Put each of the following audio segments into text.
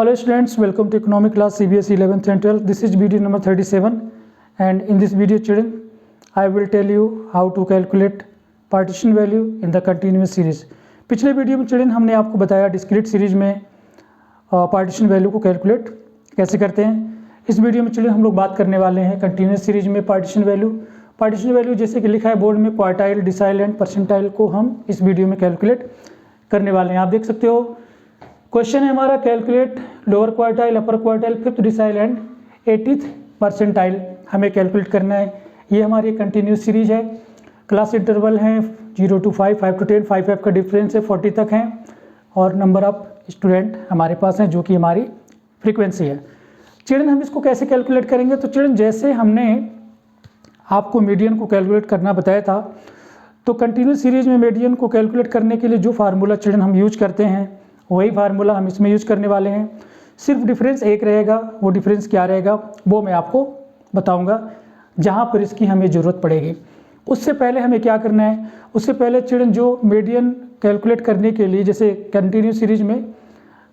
Hello students, welcome to economic class CBSE 11th and 12th. This is video number 37 and in this video children I will tell you how to calculate partition value in the continuous series. पिछले video में children हमने आपको बताया discrete series में partition value को calculate कैसे करते हैं. इस वीडियो में children हम लोग बात करने वाले हैं कंटिन्यूस सीरीज में पार्टीशन वैल्यू जैसे कि लिखा है बोर्ड में क्वार्टाइल, डिसाइल एंड परसेंटाइल को हम इस वीडियो में कैलकुलेट करने वाले हैं. आप देख सकते हो क्वेश्चन है हमारा calculate lower quartile, upper quartile, fifth decile and 80th percentile हमें कैलकुलेट करना है. ये हमारी कंटिन्यूस सीरीज है. क्लास इंटरवल हैं 0 to 5, 5 to 10, 5 का डिफरेंस है 40 तक हैं और नंबर ऑफ स्टूडेंट हमारे पास हैं जो कि हमारी फ्रीक्वेंसी है. चिल्ड्रन हम इसको कैसे कैलकुलेट करेंगे तो चिल्ड्रन जैसे हमने आपको मीडियन को कैलकुलेट करना बताया था तो कंटिन्यूस सीरीज में मीडियन को कैलकुलेट करने के लिए जो फार्मूला चिल्ड्रन हम यूज करते हैं वही फार्मूला हम इसमें यूज करने वाले हैं. सिर्फ डिफरेंस एक रहेगा. वो डिफरेंस क्या रहेगा वो मैं आपको बताऊंगा जहां पर इसकी हमें ज़रूरत पड़ेगी. उससे पहले हमें क्या करना है, उससे पहले चिल्ड्रन जो मीडियन कैलकुलेट करने के लिए जैसे कंटिन्यूस सीरीज में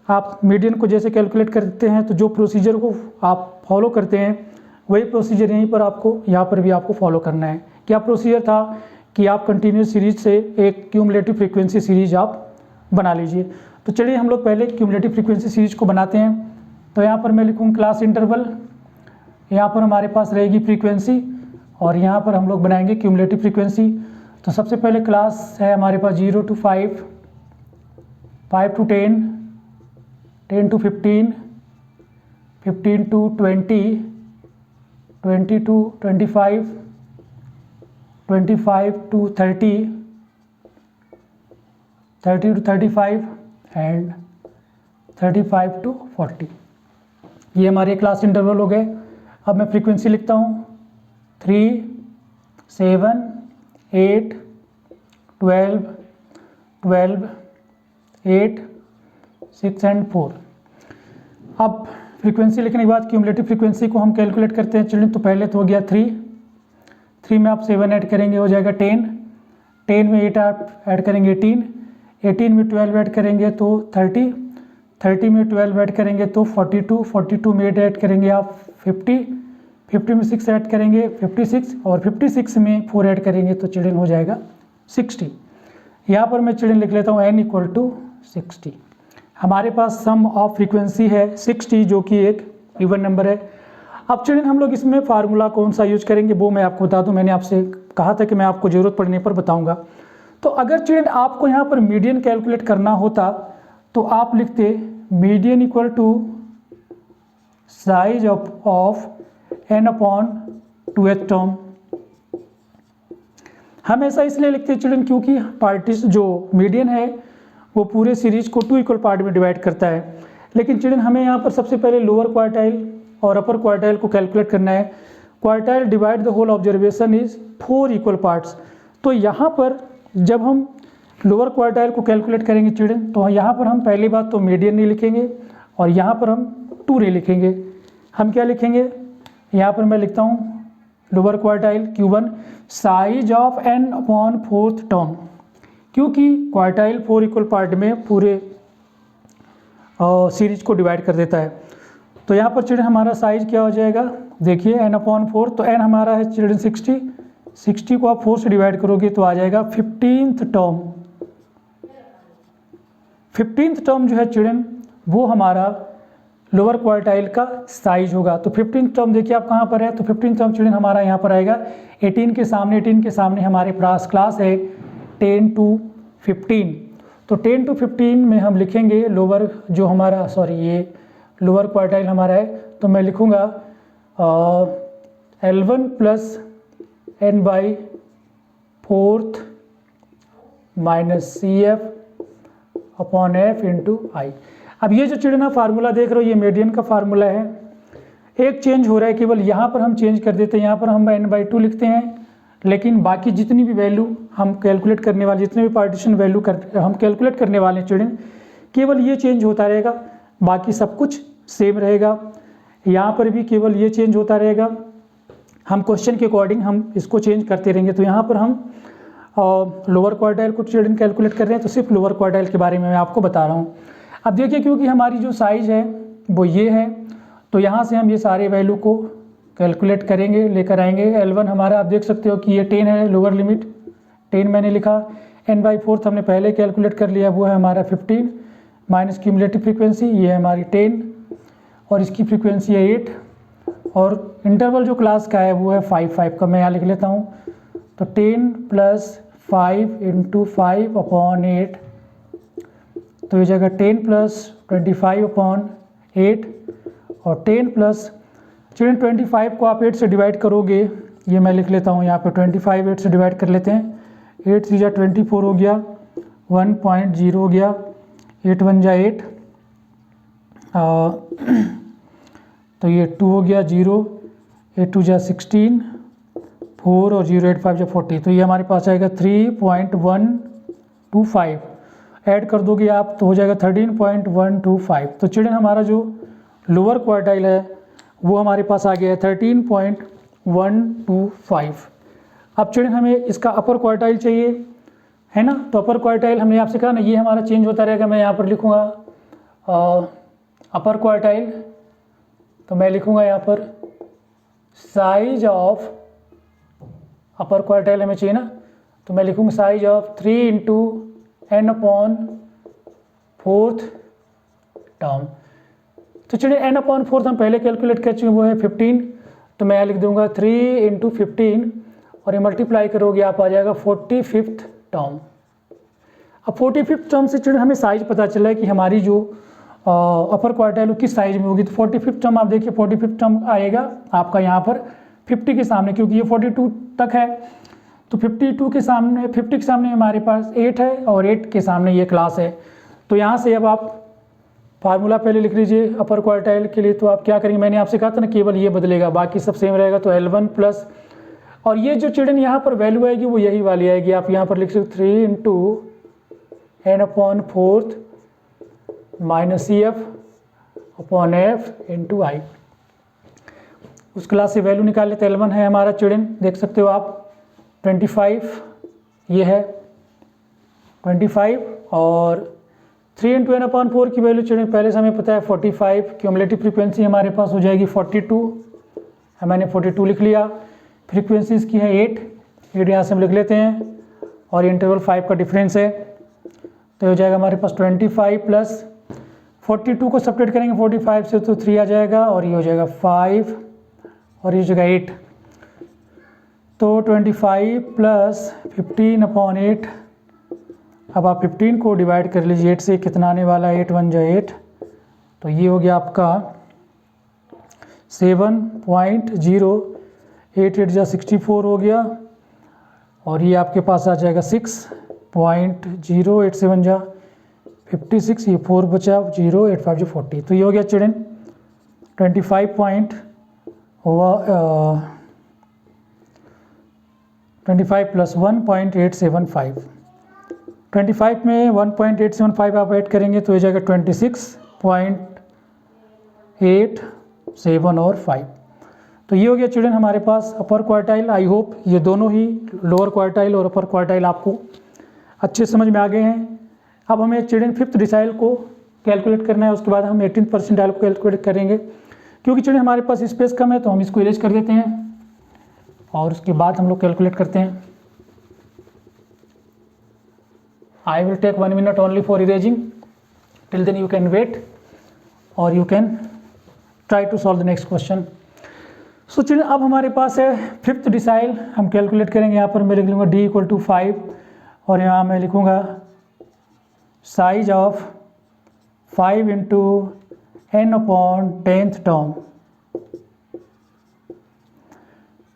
आप मीडियन को जैसे कैलकुलेट करते हैं तो जो प्रोसीजर को आप फॉलो करते हैं वही प्रोसीजर यहाँ पर भी आपको फॉलो करना है. क्या प्रोसीजर था कि आप कंटिन्यूस सीरीज से एक क्यूमुलेटिव फ्रीक्वेंसी सीरीज आप बना लीजिए. तो चलिए हम लोग पहले क्यूमुलेटिव फ्रीक्वेंसी सीरीज को बनाते हैं. तो यहाँ पर मैं लिखूँ क्लास इंटरवल, यहाँ पर हमारे पास रहेगी फ्रीक्वेंसी और यहाँ पर हम लोग बनाएंगे क्यूमुलेटिव फ्रीक्वेंसी. तो सबसे पहले क्लास है हमारे पास 0 to 5, 5 to 10, 10 to 15, 15 to 20, 20 to 25, 25 to 30, 30 to 35 and 35 to 40. ये हमारे क्लास इंटरवल हो गए. अब मैं फ्रीक्वेंसी लिखता हूँ 3, 7, 8, 12, 12, 8, 6 एंड 4. अब फ्रीक्वेंसी लिखने के बाद क्यूमुलेटिव फ्रीक्वेंसी को हम कैलकुलेट करते हैं चिल्ड्रन. तो पहले तो हो गया 3 में आप 7 ऐड करेंगे हो जाएगा 10, 10 में 8 आप ऐड करेंगे 18, 18 में 12 ऐड करेंगे तो 30, 30 में 12 ऐड करेंगे तो 42, 42 में 8 ऐड करेंगे आप 50, 50 में 6 ऐड करेंगे 56 और 56 में 4 ऐड करेंगे तो चिल्ड्रन हो जाएगा 60. यहाँ पर मैं चिल्ड्रन लिख लेता हूँ n = 60. हमारे पास सम ऑफ फ्रीक्वेंसी है 60 जो कि एक इवन नंबर है. अब चिल्ड्रन हम लोग इसमें फार्मूला कौन सा यूज करेंगे वो मैं आपको बता दूँ. मैंने आपसे कहा था कि मैं आपको ज़रूरत पड़ने पर बताऊँगा. तो अगर चिल्ड्रन आपको यहाँ पर मीडियन कैलकुलेट करना होता तो आप लिखते median equal to size of n/2th term. हम ऐसा इसलिए लिखते हैं चिल्ड्रन क्योंकि पार्टीशन जो मीडियन है वो पूरे सीरीज को 2 इक्वल पार्ट में डिवाइड करता है. लेकिन चिल्ड्रन हमें यहाँ पर सबसे पहले लोअर क्वार्टाइल और अपर क्वार्टाइल को कैलकुलेट करना है. Quartile divide the whole observation is 4 equal parts. तो यहाँ पर जब हम लोअर क्वार्टाइल को कैलकुलेट करेंगे चिल्ड्रन तो यहाँ पर हम पहली बात तो मीडियन नहीं लिखेंगे और यहाँ पर हम 2 नहीं लिखेंगे. हम क्या लिखेंगे, यहाँ पर मैं लिखता हूँ lower quartile Q1 size of n/4th term, क्योंकि क्वार्टाइल 4 इक्वल पार्ट में पूरे सीरीज को डिवाइड कर देता है. तो यहाँ पर चिल्ड्रन हमारा साइज क्या हो जाएगा, देखिए n/4. तो n हमारा है चिल्ड्रन 60, 60 को आप 4 से डिवाइड करोगे तो आ जाएगा 15th टर्म. 15th टर्म जो है चिल्ड्रन वो हमारा लोअर क्वार्टाइल का साइज होगा. तो 15th टर्म देखिए आप कहाँ पर है, तो 15th टर्म चिल्ड्रन हमारा यहाँ पर आएगा 18 के सामने हमारे पास क्लास है 10 to 15. तो 10 to 15 में हम लिखेंगे लोअर जो हमारा ये लोअर क्वार्टाइल हमारा है. तो मैं लिखूँगा L1 + n/4th - CF/F × I. अब ये जो चिल्ड्रन आप फार्मूला देख रहे हो ये मीडियन का फार्मूला है. एक चेंज हो रहा है केवल यहाँ पर हम चेंज कर देते हैं, यहाँ पर हम n/2 लिखते हैं लेकिन बाकी जितनी भी वैल्यू हम कैलकुलेट करने वाले जितने भी पार्टीशन वैल्यू हम कैलकुलेट करने वाले हैं चिल्ड्रन केवल ये चेंज होता रहेगा, बाकी सब कुछ सेम रहेगा. यहाँ पर भी केवल ये चेंज होता रहेगा. हम क्वेश्चन के अकॉर्डिंग हम इसको चेंज करते रहेंगे. तो यहाँ पर हम लोअर क्वार्टाइल को चिल्ड्रन कैलकुलेट कर रहे हैं तो सिर्फ लोअर क्वार्टाइल के बारे में मैं आपको बता रहा हूँ. अब देखिए क्योंकि हमारी जो साइज़ है वो ये है। तो यहाँ से हम ये सारे वैल्यू को कैलकुलेट करेंगे, लेकर आएंगे। L1 हमारा आप देख सकते हो कि ये 10 है, लोअर लिमिट 10 मैंने लिखा। n/4 हमने पहले कैलकुलेट कर लिया, वो है हमारा 15 माइनस क्यूमुलेटिव फ्रीक्वेंसी, ये है हमारी 10 और इसकी फ्रीक्वेंसी है 8 और इंटरवल जो क्लास का है वो है 5 का मैं यहाँ लिख लेता हूँ। तो 10 + 5 × 5/8 तो ये जगह 10 + 25/8 और 10 + चिल्ड्रन 25 को आप 8 से डिवाइड करोगे, ये मैं लिख लेता हूँ यहाँ पे 25 8 से डिवाइड कर लेते हैं। 8 × 3 = 24 हो गया, 1.0 हो गया, 8 × 1 = 8 तो ये 2 हो गया 0, 8 × 2 = 16, 4 और 0 8 5 = 40। तो ये हमारे पास आएगा 3.125। ऐड कर दोगे आप तो हो जाएगा 13.125। तो चिल्ड्रन हमारा जो लोअर क्वार्टाइल है वो हमारे पास आ गया है 13.125। अब चिल्ड्रन हमें इसका अपर क्वार्टाइल चाहिए, है ना। तो अपर क्वार्टाइल हमने आपसे कहा ना, ये हमारा चेंज होता रहेगा। मैं यहाँ पर लिखूँगा अपर क्वार्टाइल, तो मैं लिखूँगा यहाँ पर साइज ऑफ अपर क्वार्टाइल हमें चाहिए ना, तो मैं लिखूँगा साइज ऑफ 3 × n/4 टर्म। तो चलिए n/4 हम पहले कैलकुलेट कर चुके, वो है 15। तो मैं यहाँ लिख दूंगा 3 × 15 और ये मल्टीप्लाई करोगे आप आ जाएगा 45th टर्म। अब 45th टर्म से चलिए हमें साइज पता चला है कि हमारी जो अपर क्वार्टाइल किस साइज में होगी। तो 45th टर्म आप देखिए, 45th टर्म आएगा आपका यहाँ पर 50 के सामने, क्योंकि ये 42 तक है। तो 52 के सामने, 50 के सामने हमारे पास 8 है और 8 के सामने ये क्लास है। तो यहाँ से अब आप फार्मूला पहले लिख लीजिए अपर क्वार्टाइल के लिए। तो आप क्या करेंगे, मैंने आपसे कहा था ना केवल ये बदलेगा, बाकी सब सेम रहेगा। तो L1 प्लस, और ये जो चिल्ड्रन यहाँ पर वैल्यू आएगी वो यही वाली आएगी। आप यहाँ पर लिख सकते 3 × n/4 - CF/F × I। उस क्लास से वैल्यू निकाल लेते। L1 है हमारा चिल्ड्रन, देख सकते हो आप 25, ये है 25 और 3 × n/4 की वैल्यू चिल्ड्रन पहले से हमें पता है 45। क्यूमुलेटिव फ्रीक्वेंसी हमारे पास हो जाएगी 42, मैंने 42 लिख लिया। फ्रीक्वेंसी इसकी है 8 यहाँ से हम लिख लेते हैं और इंटरवल 5 का डिफरेंस है। तो हो जाएगा हमारे पास 25 + 42 को सेपरेट करेंगे 45 से तो 3 आ जाएगा और ये हो जाएगा 5 और ये हो जाएगा 8। तो 25 + 15/8। अब आप 15 को डिवाइड कर लीजिए 8 से, कितना आने वाला है 8 × 1 = 8। तो ये हो गया आपका 7.0, 8 × 8 = 64 हो गया और ये आपके पास आ जाएगा 6.0, 8 × 7 = 56, ये 4 बचा, 0 8 5 = 40। तो ये हो गया चिल्ड्रन 25 + 1.875। 25 में 1.875 आप ऐड करेंगे तो ये जाएगा 26.87 और 5। तो ये हो गया चिल्ड्रन हमारे पास अपर क्वार्टाइल। आई होप ये दोनों ही लोअर क्वार्टाइल और अपर क्वार्टाइल आपको अच्छे समझ में आ गए हैं। अब हमें चिल्ड्रन 5th डिसाइल को कैलकुलेट करना है, उसके बाद हम 18th परसेंटाइल को कैलकुलेट करेंगे। क्योंकि चिल्ड्रन हमारे पास स्पेस कम है तो हम इसको इरेज कर देते हैं और उसके बाद हम लोग कैलकुलेट करते हैं। I will take 1 minute only for erasing. Till then you can wait or you can try to solve the next question. So children अब हमारे पास है 5th डिसाइल, हम कैलकुलेट करेंगे। यहाँ पर मैं लिख लूँगा D = 5 और यहाँ मैं लिखूँगा साइज ऑफ 5 × n/10th टर्म।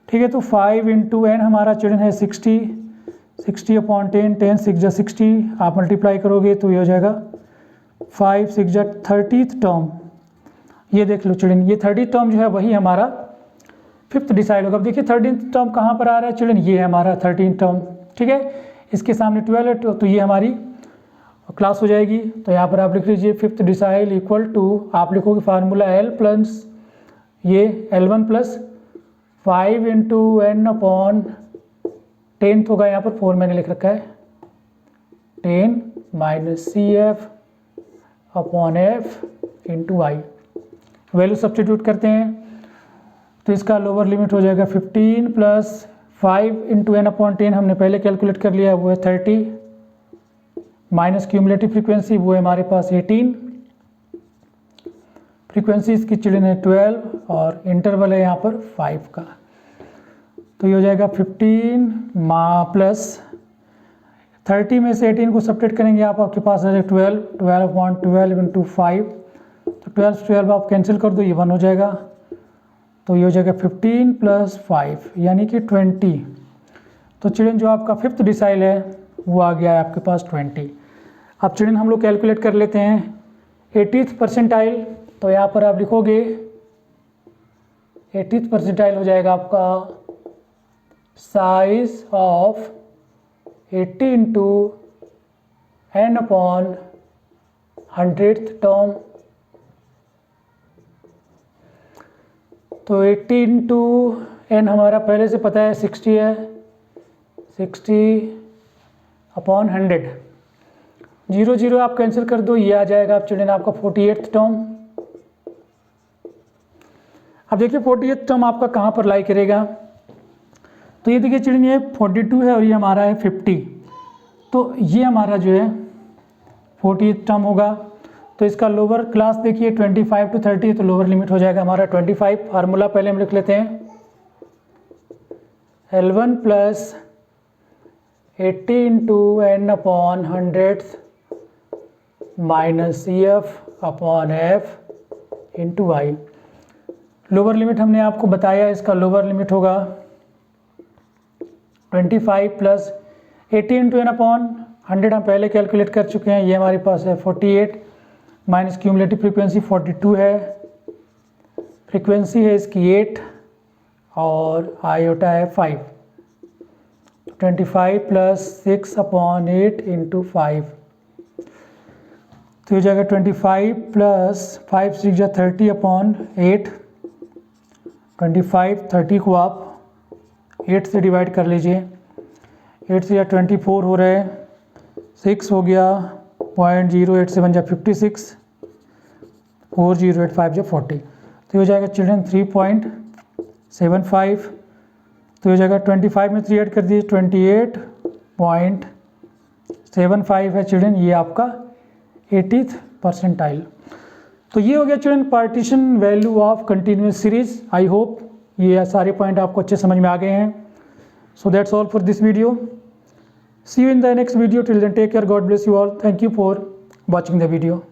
ठीक है, तो 5 × n हमारा चिल्ड्रन है 60, 60/10, 10 6 = 60। आप मल्टीप्लाई करोगे तो ये हो जाएगा 5 6 = 30th टर्म। ये देख लो चिल्ड्रन, ये 30th टर्म जो है वही हमारा 5th डिसाइड होगा। अब देखिए 13th टर्म कहाँ पर आ रहा है चिल्ड्रन, ये है हमारा 13th टर्म। ठीक है, इसके सामने 12 है तो ये हमारी क्लास हो जाएगी। तो यहाँ पर आप लिख लीजिए 5th डिसाइल = आप लिखोगे फार्मूला L प्लस ये L1 + 5 × n/10th होगा। यहाँ पर 4 मैंने लिख रखा है, 10 - CF/F × I। वैल्यू सब्स्टिट्यूट करते हैं तो इसका लोअर लिमिट हो जाएगा 15 प्लस 5 इंटू n/10 हमने पहले कैलकुलेट कर लिया, वो है 30 माइनस क्यूमुलेटिव फ्रीक्वेंसी वो है हमारे पास 18, फ्रीक्वेंसी इसकी चिल्ड्रन है 12 और इंटरवल है यहाँ पर 5 का। तो ये हो जाएगा 15 प्लस 30 में से 18 को सब्ट्रैक्ट करेंगे आपके पास आ जाएगा 12 इंटू 5, तो 12 आप कैंसिल कर दो, ये 1 हो जाएगा। तो ये हो जाएगा 15 प्लस 5 यानी कि 20। तो चिल्ड्रन जो आपका 5th डिसाइल है वो आ गया है आपके पास 20। अब चिल्ड्रन हम लोग कैलकुलेट कर लेते हैं 80th परसेंटाइल। तो यहाँ पर आप लिखोगे 80th परसेंटाइल हो जाएगा आपका size of 80 into n/100th term. तो 80 इंटू n हमारा पहले से पता है 60 है, 60/100, 0 0 आप कैंसिल कर दो, ये आ जाएगा आप चिल्ड्रन आपका 48th टर्म। अब देखिए 48th टर्म आपका कहाँ पर लाई करेगा, तो ये देखिए चिल्ड्रन ये 42 है और ये हमारा है 50, तो ये हमारा जो है 48th टर्म होगा। तो इसका लोअर क्लास देखिए 25 to 30, तो लोअर लिमिट हो जाएगा हमारा 25। फार्मूला पहले हम लिख लेते हैं, L1 plus 80 into n/100 minus CF/F into Y. Lower limit हमने आपको बताया, इसका लोअर लिमिट होगा 25 प्लस 80 इंटू n/100 हम पहले कैलकुलेट कर चुके हैं, ये हमारे पास है 48 माइनस क्यूमुलेटिव फ्रीक्वेंसी 42 है, फ्रीक्वेंसी है इसकी 8 और आयोटा है 5। 25 प्लस 6/8 इंटू 5, तो हो जाएगा 25 प्लस 5 6 जा 30/8। 25 30 को आप 8 से डिवाइड कर लीजिए, 8 से या 24 हो रहे हैं, 6 हो गया 0.087 जा 56, 4085 जा 40, तो हो जाएगा चिल्ड्रन 3.75। तो हो जाएगा 25 में 3 ऐड कर दीजिए 28.75 है चिल्ड्रन, ये आपका 80th परसेंटाइल। तो ये हो गया children partition value of continuous series. I hope ये सारे पॉइंट आपको अच्छे समझ में आ गए हैं। So that's all for this video. See you in the next video. Till then, take care. God bless you all. Thank you for watching the video.